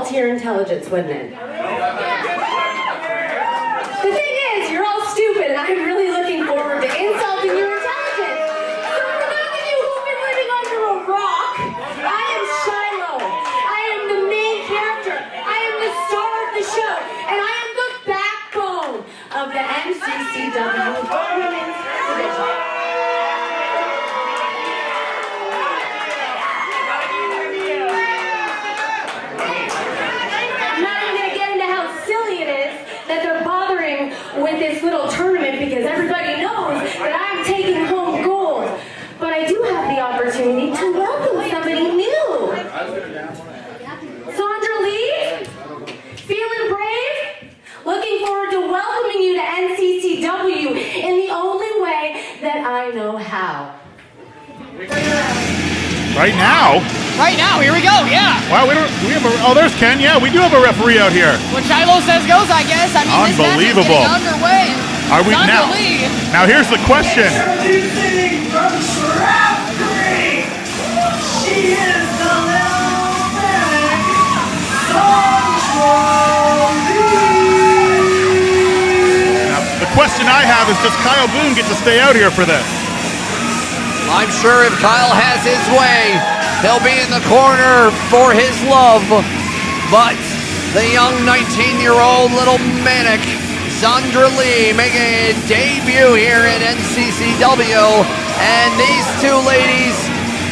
insult your intelligence, wouldn't it? The thing is, you're all stupid, and I'm really looking forward to insulting your intelligence. So for those of you who've been living under a rock, I am Shiloh. I am the main character. I am the star of the show, and I am the backbone of the NCCW Women's Division. That they're bothering with this little tournament because everybody knows that I'm taking home gold. But I do have the opportunity to welcome somebody new. Zondra Lee, feeling brave? Looking forward to welcoming you to NCCW in the only way that I know how. Right now? Right now, here we go, yeah. Wow, there's Ken. Yeah, we do have a referee out here. What Shiloh says goes, I guess. I mean, unbelievable. This match is getting underway. Are we Zandra now? Lee. Now here's the question. Introducing from Stratford, she is the little Manic, Zondra Lee. Now, the question I have is, does Kyle Boone get to stay out here for this? I'm sure if Kyle has his way, he'll be in the corner for his love. But the young 19-year-old little Manic, Zandra Lee, making a debut here at NCCW. And these two ladies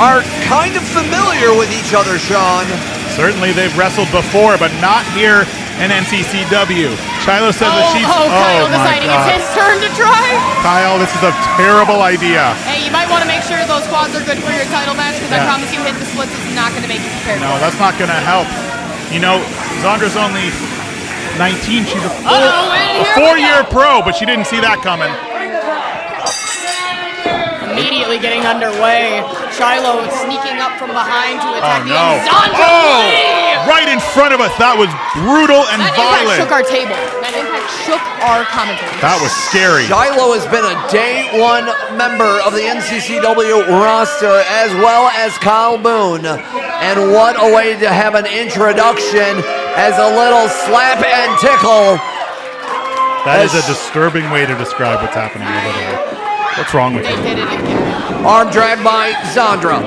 are kind of familiar with each other, Sean. Certainly they've wrestled before, but not here in NCCW. Shiloh says that she's... Kyle deciding it's his turn to try? Kyle, this is a terrible idea. Hey, you might want to make sure those quads are good for your title match, because I promise you hit the splits is not going to make you prepared. No, that's not going to help. You know, Zondra's only 19. She's a four-year pro, but she didn't see that coming. Immediately getting underway. Shiloh sneaking up from behind to attack the no. Zandra Lee! Right in front of us. That was brutal and violent. That impact shook our table. That impact shook our commentary. That was scary. Shiloh has been a day one member of the NCCW roster, as well as Kyle Boone. And what a way to have an introduction as a little slap and tickle. That is a disturbing way to describe what's happening over there. What's wrong with you? They did it again. Arm drag by Zondra.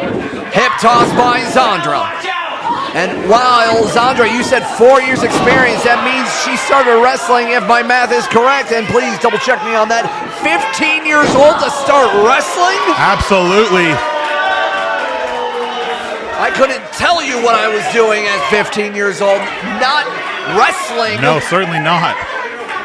Hip toss by Zondra. And while Zondra, you said 4 years experience, that means she started wrestling, if my math is correct, and please double check me on that, 15 years old to start wrestling? Absolutely. I couldn't tell you what I was doing at 15 years old, not wrestling. No, certainly not.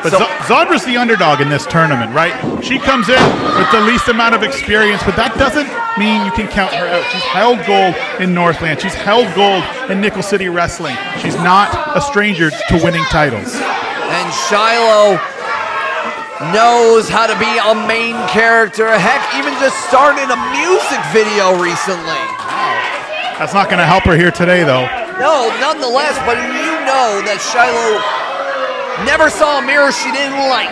But Zondra's the underdog in this tournament, right? She comes in with the least amount of experience, but that doesn't mean you can count her out. She's held gold in Northland. She's held gold in Nickel City Wrestling. She's not a stranger to winning titles. And Shiloh knows how to be a main character. Heck, even just started a music video recently. That's not going to help her here today, though. No, nonetheless, but you know that Shiloh never saw a mirror she didn't like.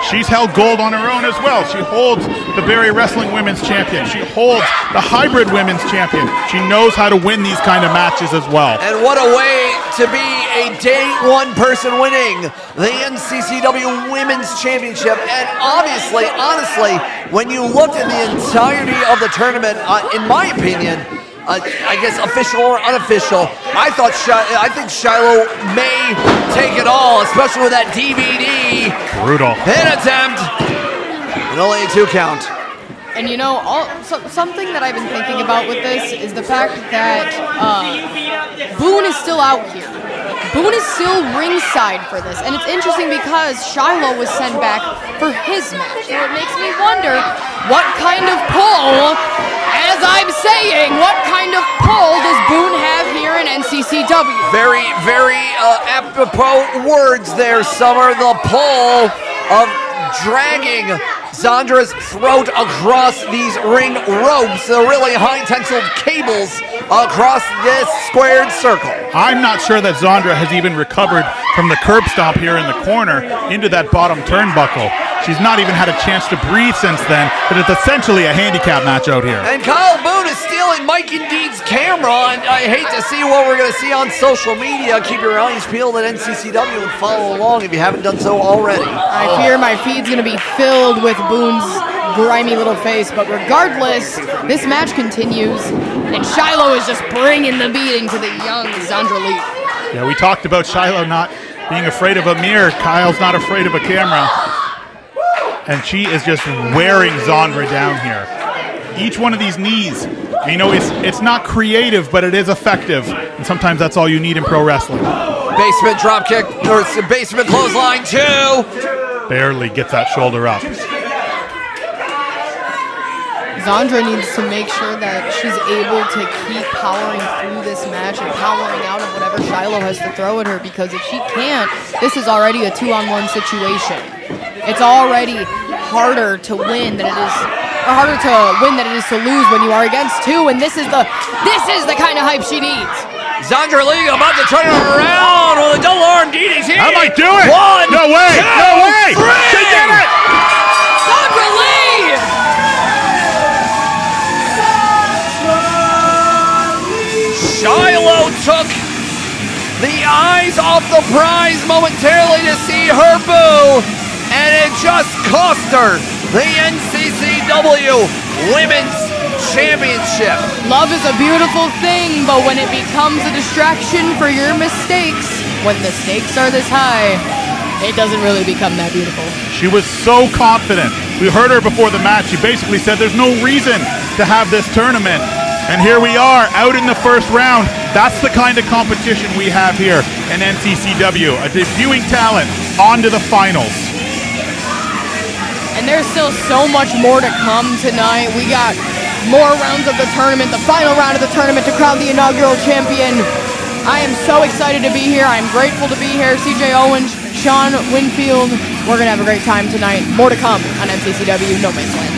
She's held gold on her own as well. She holds the Barrie Wrestling Women's Champion. She holds the Hybrid Women's Champion. She knows how to win these kind of matches as well. And what a way to be a day one person winning the NCCW Women's Championship. And obviously, honestly, when you looked at the entirety of the tournament, in my opinion, I guess official or unofficial, I think Shiloh may take it all, especially with that DVD. Brutal. Hit attempt. And only a 2 count. And you know, something that I've been thinking about with this is the fact that Boone is still out here. Boone is still ringside for this. And it's interesting because Shiloh was sent back for his match. So it makes me wonder what kind of pull, as I'm saying, what kind of pull does Boone have here in NCCW? Very, very apropos words there, Summer. The pull of dragging Zondra's throat across these ring ropes, the really high tensile cables across this squared circle. I'm not sure that Zondra has even recovered from the curb stomp here in the corner into that bottom turnbuckle. She's not even had a chance to breathe since then, but it's essentially a handicap match out here. And Kyle Boone is stealing stealing Mike Indeed's camera, and I hate to see what we're going to see on social media. Keep your eyes peeled at NCCW and follow along if you haven't done so already. I fear my feed's going to be filled with Boone's grimy little face, but regardless, this match continues, and Shiloh is just bringing the beating to the young Zondra Lee. Yeah, we talked about Shiloh not being afraid of a mirror. Kyle's not afraid of a camera. And she is just wearing Zondra down here. Each one of these knees, you know, it's not creative, but it is effective. And sometimes that's all you need in pro wrestling. Basement drop kick, or basement clothesline 2. Barely gets that shoulder up. Zondra needs to make sure that she's able to keep powering through this match and powering out of whatever Shiloh has to throw at her, because if she can't, this is already a 2-on-1 situation. It's already harder to win than it is, or harder to win than it is to lose when you are against two, and this is the kind of hype she needs. Zandra Lee about to turn her around with a double arm DDT. I might do it. One, no way, two, no way. Three. She did it. Zandra Lee. Shiloh took the eyes off the prize momentarily to see her boo, and it just cost her the NCCW Women's Championship. Love is a beautiful thing, but when it becomes a distraction for your mistakes, when the stakes are this high, it doesn't really become that beautiful. She was so confident. We heard her before the match. She basically said there's no reason to have this tournament. And here we are, out in the first round. That's the kind of competition we have here in NCCW. A debuting talent on to the finals. And there's still so much more to come tonight. We got more rounds of the tournament, the final round of the tournament to crown the inaugural champion. I am so excited to be here. I'm grateful to be here. CJ Owens, Sean Winfield. We're going to have a great time tonight. More to come on NCCW No Man's Land.